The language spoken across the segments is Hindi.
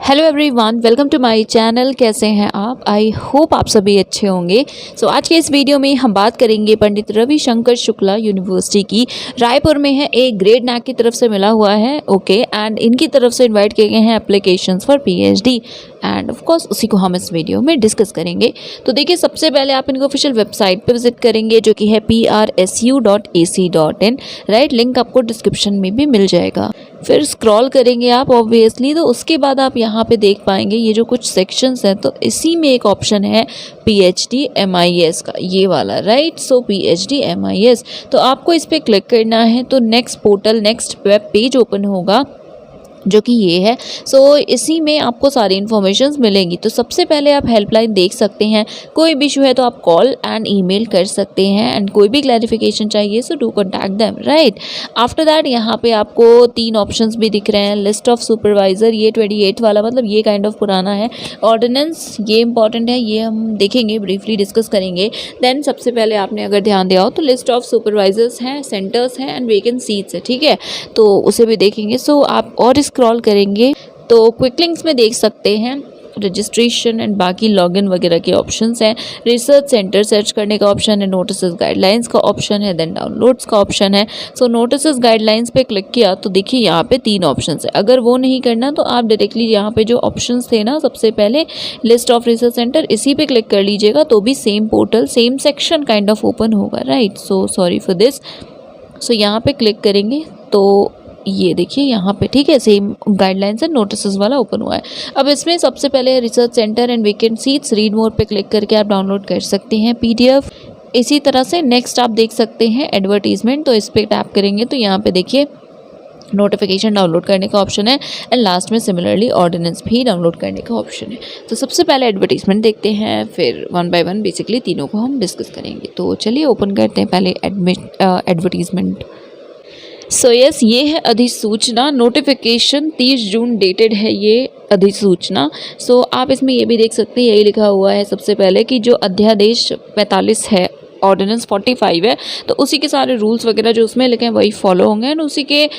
Hello everyone, welcome to my channel. कैसे हैं आप? आई होप आप सभी अच्छे होंगे। आज के इस वीडियो में हम बात करेंगे पंडित रविशंकर शुक्ला यूनिवर्सिटी की। रायपुर में है, एक ग्रेड नैक की तरफ से मिला हुआ है, ओके, एंड इनकी तरफ से इनवाइट किए गए हैं applications for PhD, end of course उसी को हम इस वीडियो में डिस्कस करेंगे। तो देखिए, सबसे पहले आप इनकी ऑफिशियल वेबसाइट पर विजिट करेंगे जो कि है prsu.ac.in, राइट। लिंक आपको डिस्क्रिप्शन में भी मिल जाएगा। फिर स्क्रॉल करेंगे आप ऑब्वियसली, तो उसके बाद आप यहाँ पे देख पाएंगे ये जो कुछ सेक्शंस हैं, तो इसी में एक ऑप्शन है PhD MIS का, ये वाला, राइट। PhD MIS, तो आपको इस पर क्लिक करना है। तो next portal, next web page open होगा जो कि ये है। इसी में आपको सारी इन्फॉर्मेशंस मिलेंगी। तो सबसे पहले आप हेल्पलाइन देख सकते हैं, कोई भी इशू है तो आप कॉल एंड ईमेल कर सकते हैं, एंड कोई भी क्लैरिफिकेशन चाहिए so do contact them, right. After that यहाँ पे आपको 3 ऑप्शंस भी दिख रहे हैं। लिस्ट ऑफ सुपरवाइज़र, ये 28 वाला, मतलब ये काइंड ऑफ पुराना है। ऑर्डिनेंस, ये इंपॉर्टेंट है, ये हम देखेंगे, ब्रीफली डिस्कस करेंगे। देन सबसे पहले आपने अगर ध्यान दिया हो तो लिस्ट ऑफ सुपरवाइजर्स हैं, सेंटर्स हैं, एंड वेकेंट सीट्स है, ठीक है, तो उसे भी देखेंगे। आप और स्क्रॉल करेंगे तो क्विक लिंक्स में देख सकते हैं रजिस्ट्रेशन एंड बाकी लॉगिन वगैरह के ऑप्शंस हैं। रिसर्च सेंटर सर्च करने का ऑप्शन है, नोटिस गाइडलाइंस का ऑप्शन है, देन डाउनलोड्स का ऑप्शन है। नोटिस गाइडलाइंस पे क्लिक किया तो देखिए यहाँ पे 3 ऑप्शंस है। अगर वो नहीं करना तो आप डायरेक्टली यहाँ पे जो ऑप्शंस थे ना, सबसे पहले लिस्ट ऑफ रिसर्च सेंटर, इसी पे क्लिक कर लीजिएगा तो भी same portal, same section kind of open होगा, राइट। Sorry for this. यहाँ पे क्लिक करेंगे तो ये देखिए यहाँ पे, ठीक है, सेम गाइडलाइंस एंड नोटिस वाला ओपन हुआ है। अब इसमें सबसे पहले research centre and vacant seats, read more पे क्लिक करके आप डाउनलोड कर सकते हैं PDF। इसी तरह से नेक्स्ट आप देख सकते हैं एडवर्टीजमेंट, तो इस पर टैप करेंगे तो यहाँ पे देखिए नोटिफिकेशन डाउनलोड करने का ऑप्शन है, एंड लास्ट में सिमिलरली ऑर्डिनेंस भी डाउनलोड करने का ऑप्शन है। तो सबसे पहले एडवर्टीजमेंट देखते हैं, फिर 1 बाय 1 बेसिकली तीनों को हम डिस्कस करेंगे। तो चलिए ओपन करते हैं पहले एडवर्टीजमेंट। यस, ये है अधिसूचना, नोटिफिकेशन 30 जून डेटेड है ये अधिसूचना। आप इसमें ये भी देख सकते हैं, यही लिखा हुआ है सबसे पहले कि जो अध्यादेश 45 है, ऑर्डिनेंस 45 है, तो उसी के सारे रूल्स वगैरह जो उसमें लिखे हैं वही फॉलो होंगे, एंड उसी के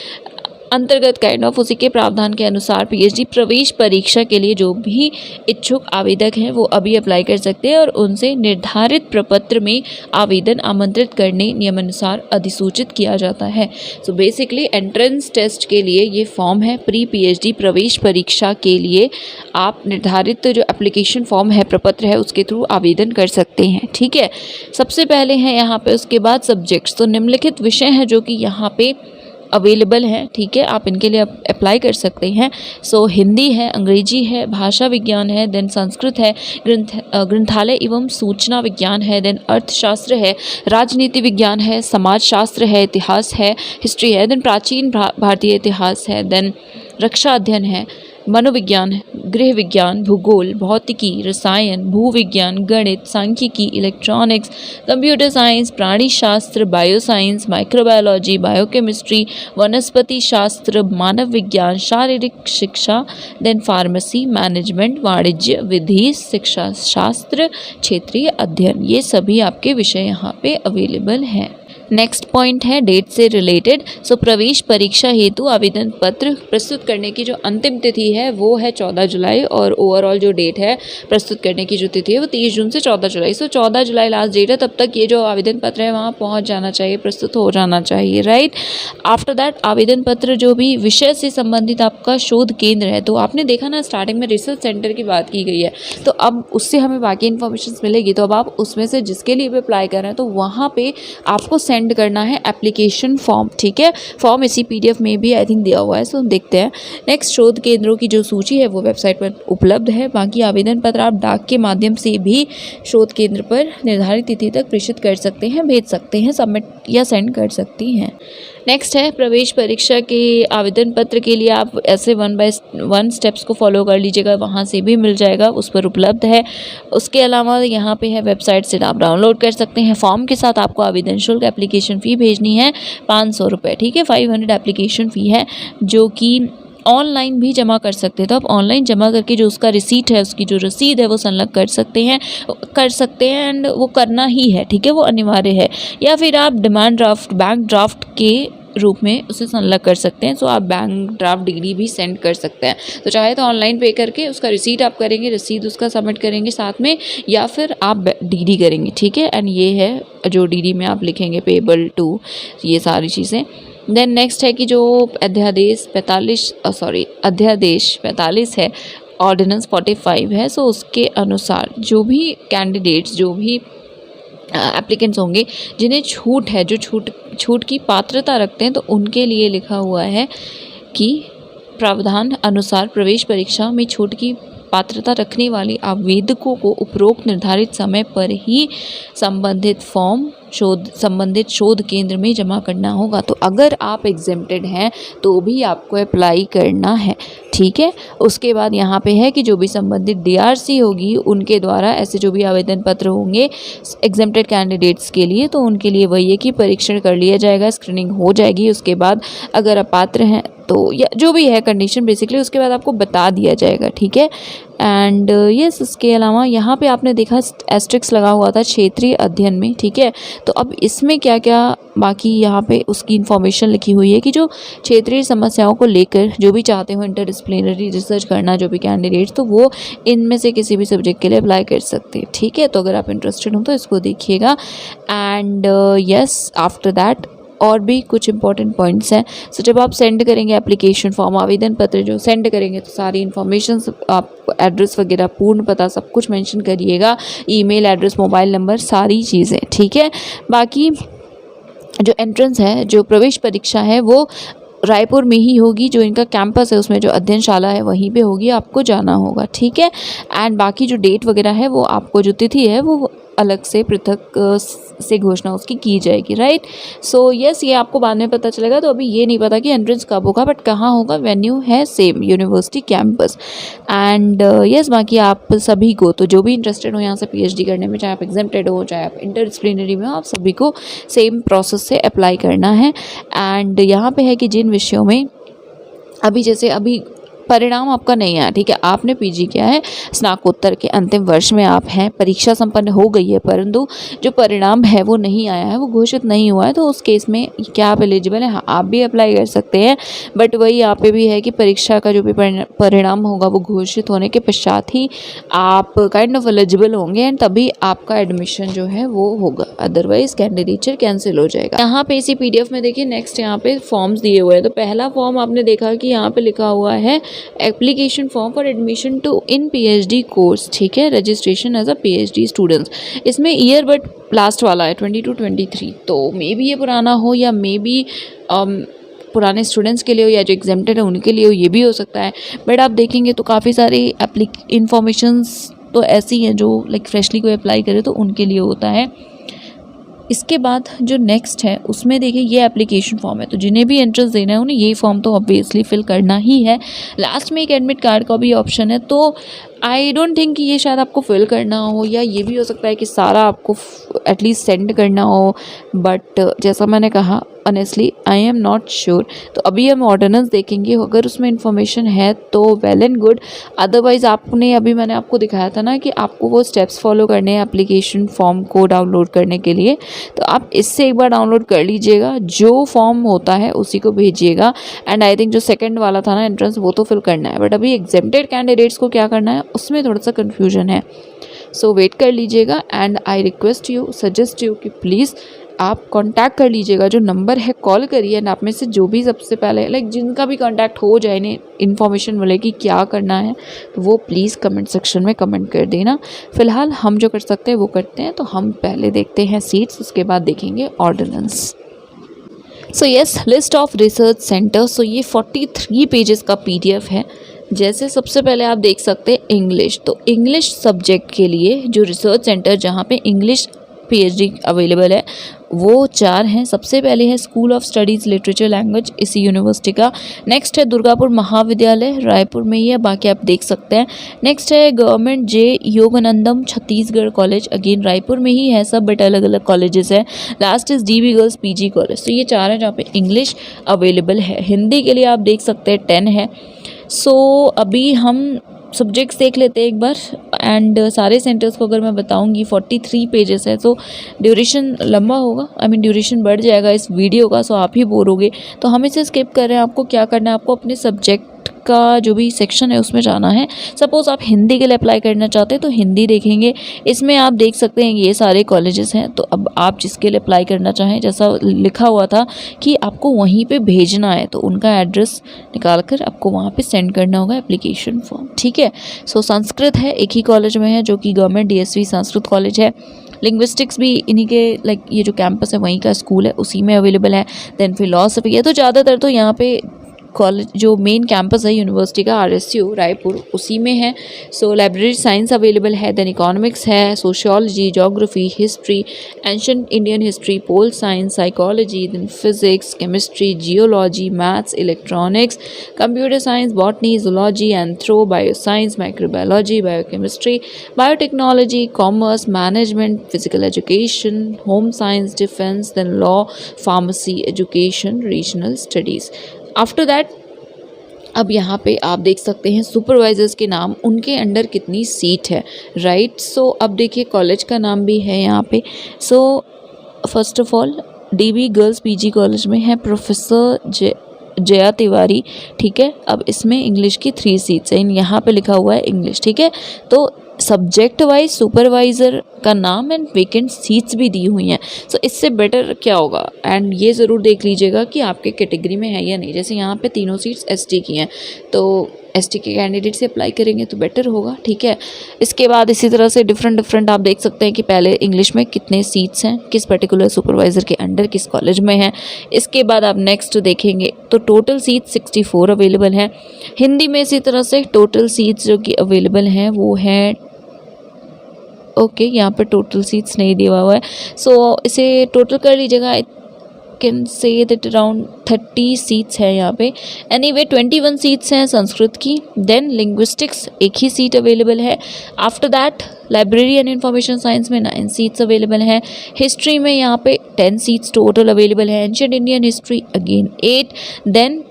अंतर्गत काइंड ऑफ उसी के प्रावधान के अनुसार PhD प्रवेश परीक्षा के लिए जो भी इच्छुक आवेदक हैं वो अभी अप्लाई कर सकते हैं, और उनसे निर्धारित प्रपत्र में आवेदन आमंत्रित करने नियमानुसार अधिसूचित किया जाता है। बेसिकली एंट्रेंस टेस्ट के लिए ये फॉर्म है, प्री PhD प्रवेश परीक्षा के लिए आप निर्धारित जो एप्लीकेशन फॉर्म है, प्रपत्र है, उसके थ्रू आवेदन कर सकते हैं, ठीक है। सबसे पहले है यहाँ पे, उसके बाद सब्जेक्ट्स, तो निम्नलिखित विषय हैं जो कि यहाँ पे अवेलेबल है, ठीक है, आप इनके लिए अप्लाई कर सकते हैं। हिंदी है, अंग्रेजी है, भाषा विज्ञान है, देन संस्कृत है, ग्रंथालय एवं सूचना विज्ञान है, देन अर्थशास्त्र है, राजनीति विज्ञान है, समाज शास्त्र है, इतिहास है, हिस्ट्री है, देन प्राचीन भारतीय इतिहास है, देन रक्षा अध्ययन है, मनोविज्ञान है, गृह विज्ञान, भूगोल, भौतिकी, रसायन, भूविज्ञान, गणित, सांख्यिकी, इलेक्ट्रॉनिक्स, कंप्यूटर साइंस, प्राणी शास्त्र, बायोसाइंस, माइक्रोबायोलॉजी, बायोकेमिस्ट्री, वनस्पति शास्त्र, मानव विज्ञान, शारीरिक शिक्षा, देन फार्मेसी, मैनेजमेंट, वाणिज्य, विधि, शिक्षा शास्त्र, क्षेत्रीय अध्ययन, ये सभी आपके विषय यहाँ पे अवेलेबल हैं। नेक्स्ट पॉइंट है डेट से रिलेटेड। प्रवेश परीक्षा हेतु आवेदन पत्र प्रस्तुत करने की जो अंतिम तिथि है वो है 14 जुलाई, और ओवरऑल जो डेट है प्रस्तुत करने की जो तिथि है वो 30 जून से 14 जुलाई। 14 जुलाई लास्ट डेट है, तब तक ये जो आवेदन पत्र है वहाँ पहुँच जाना चाहिए, प्रस्तुत हो जाना चाहिए, राइट। आफ्टर दैट आवेदन पत्र जो भी विषय से संबंधित आपका शोध केंद्र है, तो आपने देखा ना स्टार्टिंग में रिसर्च सेंटर की बात की गई है, तो अब उससे हमें बाकी इन्फॉर्मेशन मिलेगी, तो अब आप उसमें से जिसके लिए भी अप्लाई कर रहे हैं तो वहाँ पर आपको सेंड करना है एप्लीकेशन फॉर्म, ठीक है। फॉर्म इसी PDF में भी आई थिंक दिया हुआ है, हम देखते हैं। नेक्स्ट, शोध केंद्रों की जो सूची है वो वेबसाइट पर उपलब्ध है। बाकी आवेदन पत्र आप डाक के माध्यम से भी शोध केंद्र पर निर्धारित तिथि तक प्रेषित कर सकते हैं, भेज सकते हैं, सबमिट या सेंड कर सकती हैं। नेक्स्ट है प्रवेश परीक्षा के आवेदन पत्र के लिए आप ऐसे 1 बाय 1 स्टेप्स को फॉलो कर लीजिएगा, वहाँ से भी मिल जाएगा, उस पर उपलब्ध है। उसके अलावा यहाँ पे है वेबसाइट से आप डाउनलोड कर सकते हैं। फॉर्म के साथ आपको आवेदन शुल्क, एप्लीकेशन फ़ी भेजनी है 500 रुपये, ठीक है। 500 एप्लीकेशन फ़ी है, जो कि ऑनलाइन भी जमा कर सकते हैं। तो आप ऑनलाइन जमा करके जो उसका रिसीट है, उसकी जो रसीद है वो संलग्न कर सकते हैं एंड वो करना ही है, ठीक है, वो अनिवार्य है। या फिर आप डिमांड ड्राफ्ट, बैंक ड्राफ्ट के रूप में उसे संलग्न कर सकते हैं। सो आप बैंक ड्राफ्ट डिग्री भी सेंड कर सकते हैं। तो चाहे तो ऑनलाइन पे करके उसका रिसीट आप करेंगे, रसीद उसका सबमिट करेंगे साथ में, या फिर आप डीडी करेंगे, ठीक है। एंड ये है जो डीडी में आप लिखेंगे पेबल टू, ये सारी चीज़ें। देन नेक्स्ट है कि जो अध्यादेश 45 है, ऑर्डिनेंस 45 है, सो उसके अनुसार जो भी कैंडिडेट्स, जो भी एप्लीकेंट्स होंगे जिन्हें छूट है, जो छूट की पात्रता रखते हैं, तो उनके लिए लिखा हुआ है कि प्रावधान अनुसार प्रवेश परीक्षा में छूट की पात्रता रखने वाले आवेदकों को उपरोक्त निर्धारित समय पर ही संबंधित शोध केंद्र में जमा करना होगा। तो अगर आप एग्जेम्प्टेड हैं तो भी आपको अप्लाई करना है, ठीक है। उसके बाद यहाँ पे है कि जो भी संबंधित डीआरसी होगी उनके द्वारा ऐसे जो भी आवेदन पत्र होंगे एग्जेम्प्टेड कैंडिडेट्स के लिए, तो उनके लिए वही है कि परीक्षण कर लिया जाएगा, स्क्रीनिंग हो जाएगी। उसके बाद अगर आप पात्र हैं तो या जो भी है कंडीशन बेसिकली, उसके बाद आपको बता दिया जाएगा, ठीक है। एंड यस, इसके अलावा यहाँ पे आपने देखा एस्ट्रिक्स लगा हुआ था क्षेत्रीय अध्ययन में, ठीक है। तो अब इसमें क्या क्या बाकी यहाँ पे उसकी इन्फॉर्मेशन लिखी हुई है कि जो क्षेत्रीय समस्याओं को लेकर जो भी चाहते हो इंटरडिसिप्लिनरी रिसर्च करना, जो भी कैंडिडेट्स, तो वो इनमें से किसी भी सब्जेक्ट के लिए अप्लाई कर सकते हैं, ठीक है। तो अगर आप इंटरेस्टेड हो तो इसको देखिएगा। एंड यस, आफ्टर दैट और भी कुछ इंपॉर्टेंट पॉइंट्स हैं। सो जब आप सेंड करेंगे एप्लीकेशन फॉर्म, आवेदन पत्र जो सेंड करेंगे, तो सारी इन्फॉर्मेशन आप एड्रेस वगैरह, पूर्ण पता सब कुछ मेंशन करिएगा, ईमेल एड्रेस, मोबाइल नंबर, सारी चीज़ें, ठीक है। बाकी जो एंट्रेंस है, जो प्रवेश परीक्षा है, वो रायपुर में ही होगी। जो इनका कैंपस है उसमें जो अध्ययनशाला है वहीं पे होगी, आपको जाना होगा, ठीक है। एंड बाकी जो डेट वगैरह है वो आपको, जो तिथि है वो अलग से पृथक से घोषणा उसकी की जाएगी, राइट। सो यस, ये आपको बाद में पता चलेगा। तो अभी ये नहीं पता कि एंट्रेंस कब होगा, बट कहाँ होगा, वेन्यू है same university campus. And yes, बाकी आप सभी को, तो जो भी इंटरेस्टेड हो यहाँ से पीएचडी करने में, चाहे आप एग्जेम्प्टेड हो, चाहे आप इंटरडिसिप्लिनरी में हो, आप सभी को सेम प्रोसेस से अप्लाई करना है। एंड यहाँ पे है कि जिन विषयों में अभी परिणाम आपका नहीं आया, ठीक है, आपने पीजी किया है, स्नातकोत्तर के अंतिम वर्ष में आप हैं, परीक्षा संपन्न हो गई है, परंतु जो परिणाम है वो नहीं आया है, वो घोषित नहीं हुआ है, तो उस केस में क्या आप एलिजिबल हैं? हाँ, आप भी अप्लाई कर सकते हैं। बट वही यहाँ पे भी है कि परीक्षा का जो भी परिणाम होगा वो घोषित होने के पश्चात ही आप काइंड ऑफ एलिजिबल होंगे, एंड तभी आपका एडमिशन जो है वो होगा, अदरवाइज कैंडिडेचर कैंसिल हो जाएगा। यहाँ पे इसी पीडीएफ में देखिए, नेक्स्ट यहाँ पे फॉर्म्स दिए हुए हैं। तो पहला फॉर्म आपने देखा कि यहाँ पे लिखा हुआ है application form for admission to in PhD course, ठीक है, registration as a PhD students. इसमें ईयर बट लास्ट वाला है 22-23, तो मे बी ये पुराना हो या मे बी पुराने स्टूडेंट्स के लिए हो, या जो एग्जेम्प्टेड है उनके लिए हो, ये भी हो सकता है। बट आप देखेंगे तो काफ़ी सारी इन्फॉर्मेशंस तो ऐसी हैं जो लाइक फ्रेशली कोई अप्लाई करे तो उनके लिए होता है। इसके बाद जो नेक्स्ट है उसमें देखिए ये एप्लीकेशन फॉर्म है, तो जिन्हें भी एंट्रेंस देना है उन्हें ये फॉर्म तो ऑब्वियसली फिल करना ही है। लास्ट में एक एडमिट कार्ड का भी ऑप्शन है, तो आई डोंट थिंक कि ये शायद आपको फिल करना हो, या ये भी हो सकता है कि सारा आपको एटलीस्ट सेंड करना हो। बट जैसा मैंने कहा, honestly I am not sure. तो अभी हम ऑर्डिनेंस देखेंगे, अगर उसमें इन्फॉर्मेशन है तो वेल एंड गुड, अदरवाइज़ आपने, अभी मैंने आपको दिखाया था ना कि आपको वो स्टेप्स फॉलो करने हैं एप्लीकेशन फॉर्म को डाउनलोड करने के लिए, तो आप इससे एक बार डाउनलोड कर लीजिएगा, जो फॉर्म होता है उसी को भेजिएगा। एंड आई थिंक जो सेकंड वाला था ना एंट्रेंस, वो तो फिल करना है, बट अभी एग्जेम्प्टेड कैंडिडेट्स को क्या करना है उसमें थोड़ा सा कन्फ्यूजन है। सो वेट कर लीजिएगा, and I request you, suggest you कि प्लीज़ आप कांटेक्ट कर लीजिएगा, जो नंबर है कॉल करिए। एंड आप में से जो भी सबसे पहले लाइक जिनका भी कांटेक्ट हो जाए, इन्हें इन्फॉर्मेशन मिले कि क्या करना है, तो वो प्लीज़ कमेंट सेक्शन में कमेंट कर देना। फ़िलहाल हम जो कर सकते हैं वो करते हैं। तो हम पहले देखते हैं सीट्स, उसके बाद देखेंगे ordinance. So yes, list of research centre. So ये 43 पेजेस का पीडीएफ है। जैसे सबसे पहले आप देख सकते हैं इंग्लिश, तो इंग्लिश सब्जेक्ट के लिए जो रिसर्च सेंटर जहाँ पे इंग्लिश पीएचडी अवेलेबल है वो 4 हैं। सबसे पहले है school of studies literature language, इसी यूनिवर्सिटी का। नेक्स्ट है दुर्गापुर महाविद्यालय, रायपुर में ही है, बाकी आप देख सकते हैं। नेक्स्ट है गवर्नमेंट जे योगानंदम छत्तीसगढ़ कॉलेज, अगेन रायपुर में ही है सब, बट अलग अलग कॉलेजेस है। Last is dB girls PG college. तो ये 4 है जहाँ पे इंग्लिश अवेलेबल है। हिंदी के लिए आप देख सकते हैं 10 है। सो अभी हम सब्जेक्ट्स देख लेते हैं एक बार। एंड सारे सेंटर्स को अगर मैं बताऊंगी 43 पेजेस है, तो ड्यूरेशन लंबा होगा, ड्यूरेशन बढ़ जाएगा इस वीडियो का, सो आप ही बोर होगे। तो हम इसे स्किप कर रहे हैं। आपको क्या करना है, आपको अपने सब्जेक्ट का जो भी सेक्शन है उसमें जाना है। सपोज़ आप हिंदी के लिए अप्लाई करना चाहते हैं तो हिंदी देखेंगे। इसमें आप देख सकते हैं ये सारे कॉलेजेस हैं। तो अब आप जिसके लिए अप्लाई करना चाहें, जैसा लिखा हुआ था कि आपको वहीं पे भेजना है, तो उनका एड्रेस निकाल कर आपको वहाँ पे सेंड करना होगा एप्लीकेशन फॉर्म, ठीक है। सो संस्कृत है, एक ही कॉलेज में है, जो कि गवर्नमेंट DSV संस्कृत कॉलेज है। लिंग्विस्टिक्स भी इन्हीं के ये जो कैंपस है वहीं का स्कूल है, उसी में अवेलेबल है। देन फिलॉसफी है, तो ज़्यादातर तो यहाँ पे कॉलेज जो मेन कैंपस है यूनिवर्सिटी का RSU रायपुर, उसी में है। सो लाइब्रेरी साइंस अवेलेबल है। देन इकोनॉमिक्स है, sociology, geography, history, ancient Indian history, pol science, psychology, then physics, chemistry, geology, maths, electronics, computer science, botany, zoology, anthro, bioscience, microbiology, biochemistry, biotechnology, commerce, management, physical education, home science, defence, then law, pharmacy, education, regional studies. After that अब यहाँ पे आप देख सकते हैं सुपरवाइजर्स के नाम, उनके अंडर कितनी सीट है, राइट। सो अब देखिए कॉलेज का नाम भी है यहाँ पे। So first of all DB girls PG college में है प्रोफेसर जया तिवारी, ठीक है। अब इसमें इंग्लिश की 3 सीट्स हैं, यहाँ पे लिखा हुआ है इंग्लिश, ठीक है। तो सब्जेक्ट वाइज सुपरवाइज़र का नाम एंड वेकेंट सीट्स भी दी हुई हैं। सो इससे बेटर क्या होगा, एंड ये ज़रूर देख लीजिएगा कि आपके कैटेगरी में है या नहीं। जैसे यहाँ पे तीनों सीट्स ST की हैं, तो ST के कैंडिडेट से अप्लाई करेंगे तो बेटर होगा, ठीक है। इसके बाद इसी तरह से डिफरेंट आप देख सकते हैं कि पहले इंग्लिश में कितने सीट्स हैं, किस पर्टिकुलर सुपरवाइज़र के अंडर किस कॉलेज में है। इसके बाद आप नेक्स्ट देखेंगे तो टोटल सीट्स 64 अवेलेबल हैं। हिंदी में इसी तरह से टोटल सीट्स जो कि अवेलेबल हैं वो हैं, ओके यहाँ पे टोटल सीट्स नहीं दिया हुआ है, सो इसे टोटल कर लीजिएगा। I can say that around 30 seats है यहाँ पे। एनीवे 21 सीट्स हैं संस्कृत की। देन लिंग्विस्टिक्स एक ही सीट अवेलेबल है। After that library and information science में 9 सीट्स अवेलेबल हैं। हिस्ट्री में यहाँ पे 10 सीट्स टोटल अवेलेबल है। Ancient Indian history again 8। Then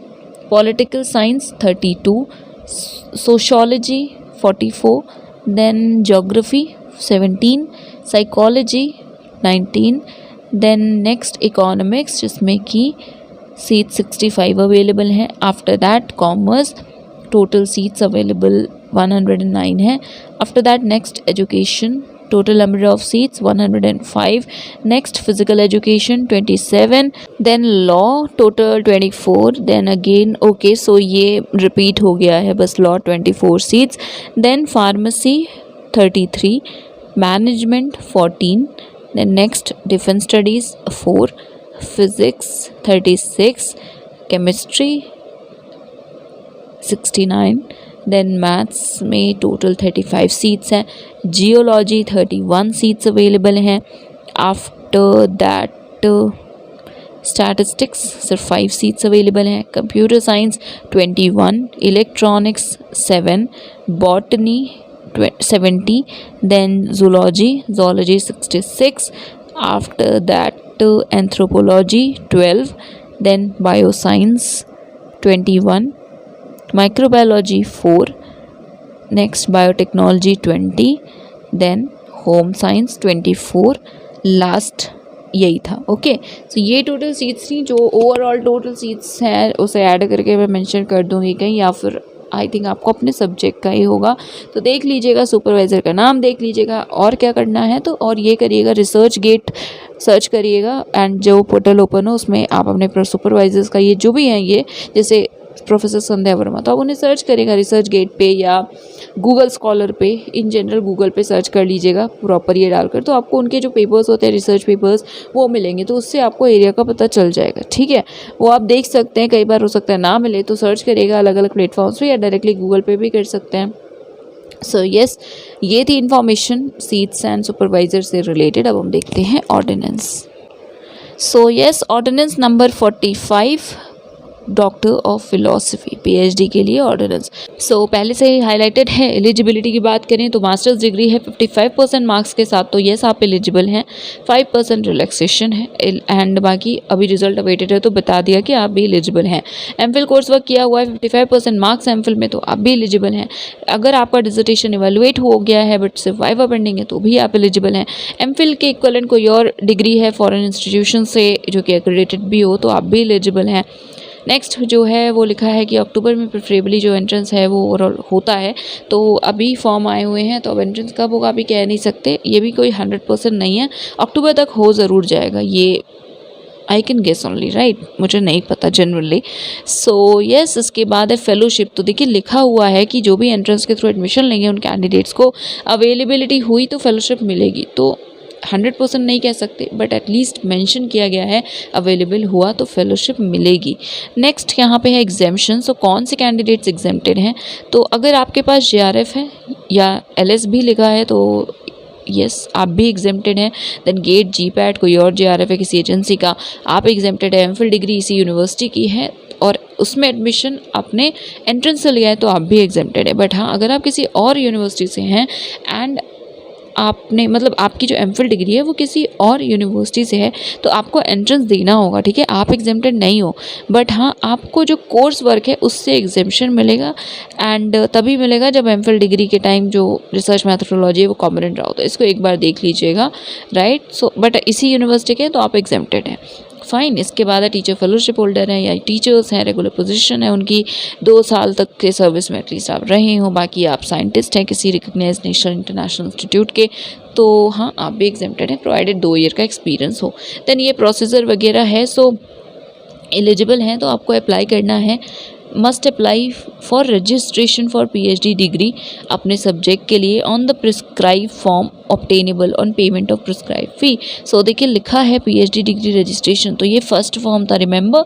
political science 32, sociology 44, then geography 17, psychology 19, then next economics जिसमें कि सीट 65 अवेलेबल हैं। After that commerce total seats available 109 है। After that next education total number of seats 105. next physical education 27, then law total 24, then again okay so ये repeat हो गया है बस law 24 seats, then pharmacy 33, management 14, then next defense studies 4, physics 36, chemistry 69, then maths में टोटल 35 सीट्स हैं। जियोलॉजी 31 सीट्स अवेलेबल हैं। आफ्टर दैट स्टैटिस्टिक्स सिर्फ 5 सीट्स अवेलेबल हैं। Computer science 21, electronics 7, botany 70, then zoology 66, after that anthropology 12, then bioscience 21, microbiology 4, next biotechnology 20, then home science 24, last यही था। ओके सो ये टोटल सीट्स थी। जो ओवरऑल टोटल सीट्स हैं उसे ऐड करके मैं मेंशन कर दूंगी कहीं, या फिर आई थिंक आपको अपने सब्जेक्ट का ही होगा तो देख लीजिएगा, सुपरवाइज़र का नाम देख लीजिएगा और क्या करना है तो और ये करिएगा, रिसर्च गेट सर्च करिएगा एंड जो पोर्टल ओपन हो उसमें आप अपने सुपरवाइजर्स का ये जो भी हैं, ये जैसे प्रोफेसर संध्या वर्मा, तो आप उन्हें सर्च करेगा रिसर्च गेट पे या गूगल स्कॉलर पे, इन जनरल गूगल पे सर्च कर लीजिएगा प्रॉपर ये डालकर, तो आपको उनके जो पेपर्स होते हैं रिसर्च पेपर्स वो मिलेंगे, तो उससे आपको एरिया का पता चल जाएगा। ठीक है, वो आप देख सकते हैं, कई बार हो सकता है ना मिले तो सर्च करिएगा अलग अलग प्लेटफॉर्म्स पे या डायरेक्टली गूगल पे भी कर सकते हैं। सो यस, ये थी इन्फॉर्मेशन सीट्स एंड सुपरवाइजर से रिलेटेड। अब हम देखते हैं ordinance. So yes, ordinance number 45 doctor of philosophy PhD के लिए ऑर्डिनेंस। सो पहले से ही हाईलाइटेड है। एलिजिबिलिटी की बात करें तो मास्टर्स डिग्री है 55% मार्क्स के साथ, तो येस आप एलिजिबल हैं। 5% रिलैक्सेशन है एंड बाकी अभी रिजल्ट अवेटेड है तो बता दिया कि आप भी एलिजिबल हैं। एमफिल कोर्स वर्क किया हुआ है 55% मार्क्स एमफिल में, तो आप भी एलिजिबल हैं। अगर आपका डिसर्टेशन इवेलुएट हो गया है बट सिर्फ वाइवा पेंडिंग है तो भी आप एलिजिबल हैं। एमफिल के इक्विवेलेंट कोई और डिग्री है फॉरेन इंस्टीट्यूशन से जो कि एक्रेडिटेड भी हो तो आप भी एलिजिबल हैं। नेक्स्ट जो है वो लिखा है कि अक्टूबर में प्रेफरेबली जो एंट्रेंस है वो ओवरऑल होता है, तो अभी फॉर्म आए हुए हैं तो अब एंट्रेंस कब होगा अभी कह नहीं सकते, ये भी कोई 100% नहीं है। अक्टूबर तक हो ज़रूर जाएगा, ये I can guess only right, मुझे नहीं पता जनरली। सो येस, इसके बाद है फेलोशिप। तो देखिए लिखा हुआ है कि जो भी एंट्रेंस के थ्रू एडमिशन लेंगे उन कैंडिडेट्स को अवेलेबिलिटी हुई तो फेलोशिप मिलेगी। तो 100% नहीं कह सकते बट एटलीस्ट मेंशन किया गया है अवेलेबल हुआ तो फेलोशिप मिलेगी। नेक्स्ट यहाँ पे है एग्जेम्पशन। सो कौन से कैंडिडेट्स एग्जेम्प्टेड हैं, तो अगर आपके पास JRF है या LS भी लिखा है तो यस आप भी एग्जेम्प्टेड हैं। देन गेट GPAT कोई और JRF है किसी एजेंसी का, आप एग्जेम्प्टेड है। एमफिल डिग्री इसी यूनिवर्सिटी की है और उसमें एडमिशन आपने एंट्रेंस से लिया है तो आप भी एग्जेम्प्टेड है। बट हाँ, अगर आप किसी और यूनिवर्सिटी से हैं एंड आपने मतलब आपकी जो एमफिल डिग्री है वो किसी और यूनिवर्सिटी से है तो आपको एंट्रेंस देना होगा, ठीक है। आप एग्जेम्प्टेड नहीं हो बट हाँ आपको जो कोर्स वर्क है उससे एग्जेम्पशन मिलेगा एंड तभी मिलेगा जब एमफिल डिग्री के टाइम जो रिसर्च मैथडोलॉजी है वो कॉम्बिनेंट रहा हो, तो इसको एक बार देख लीजिएगा राइट। सो बट इसी यूनिवर्सिटी के तो आप एग्जेम्प्टेड हैं, फाइन। इसके बाद है टीचर फेलोशिप होल्डर हैं या टीचर्स हैं, रेगुलर पोजीशन है उनकी, 2 साल तक के सर्विस में एटलीस्ट आप रहे हो। बाकी आप साइंटिस्ट हैं किसी रिकग्नाइज्ड नेशनल इंटरनेशनल इंस्टीट्यूट के, तो हाँ आप भी एग्जेम्प्टेड हैं प्रोवाइडेड 2 ईयर का एक्सपीरियंस हो। देन ये प्रोसीजर वगैरह है। सो एलिजिबल हैं तो आपको अप्लाई करना है। Must apply for registration for PhD degree अपने सब्जेक्ट के लिए on the prescribe form obtainable on payment of prescribe fee. So देखिए लिखा है PhD डिग्री रजिस्ट्रेशन, तो ये फर्स्ट फॉर्म था रिमेंबर,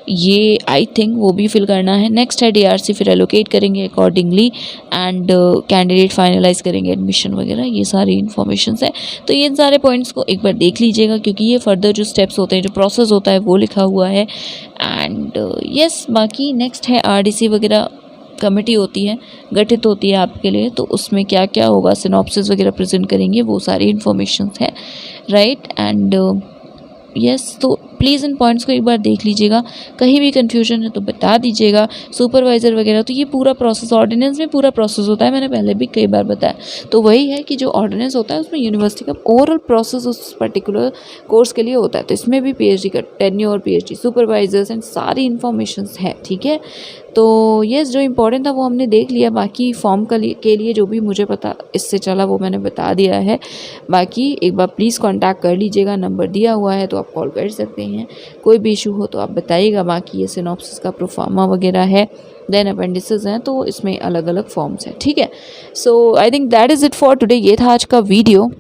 ये आई थिंक वो भी फिल करना है। नेक्स्ट है DRC, फिर एलोकेट करेंगे अकॉर्डिंगली एंड कैंडिडेट फाइनलाइज करेंगे एडमिशन वगैरह, ये सारी इन्फॉर्मेशन है। तो ये सारे पॉइंट्स को एक बार देख लीजिएगा क्योंकि ये फर्दर जो स्टेप्स होते हैं जो प्रोसेस होता है वो लिखा हुआ है। एंड यस बाकी नेक्स्ट है RDC वगैरह कमेटी होती है, गठित होती है आपके लिए, तो उसमें क्या क्या होगा सिनॉप्सिस वगैरह प्रेजेंट करेंगे, वो सारी इन्फॉर्मेशन है राइट। एंड यस तो प्लीज़ इन पॉइंट्स को एक बार देख लीजिएगा, कहीं भी कन्फ्यूजन है तो बता दीजिएगा। सुपरवाइज़र वगैरह तो ये पूरा प्रोसेस ऑर्डिनेंस में पूरा प्रोसेस होता है, मैंने पहले भी कई बार बताया। तो वही है कि जो ऑर्डिनेंस होता है उसमें यूनिवर्सिटी का ओवरऑल प्रोसेस उस पर्टिकुलर कोर्स के लिए होता है, तो इसमें भी PhD का टेन्योर, PhD सुपरवाइजर्स एंड सारी इन्फॉर्मेशन है, ठीक है। तो यस जो इम्पोर्टेंट था वो हमने देख लिया, बाकी फॉर्म के लिए जो भी मुझे पता इससे चला वो मैंने बता दिया है। बाकी एक बार प्लीज़ कांटेक्ट कर लीजिएगा, नंबर दिया हुआ है तो आप कॉल कर सकते हैं, कोई भी इशू हो तो आप बताइएगा। बाकी ये सिनॉप्सिस का प्रोफार्मा वगैरह है, देन अपेंडिसेस हैं तो इसमें अलग अलग फॉर्म्स हैं, ठीक है। So I think that is it for today. ये था आज का वीडियो,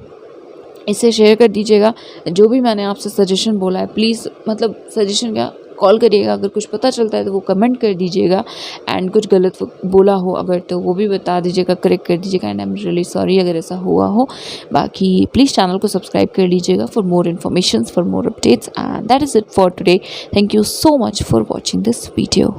इसे शेयर कर दीजिएगा। जो भी मैंने आपसे सजेशन बोला है प्लीज़ मतलब सजेशन क्या कॉल करिएगा, अगर कुछ पता चलता है तो वो कमेंट कर दीजिएगा एंड कुछ गलत बोला हो अगर तो वो भी बता दीजिएगा, करेक्ट कर दीजिएगा and I am really sorry अगर ऐसा हुआ हो। बाकी प्लीज़ चैनल को सब्सक्राइब कर लीजिएगा for more information, for more updates and that is it for today. Thank you so much for watching this video.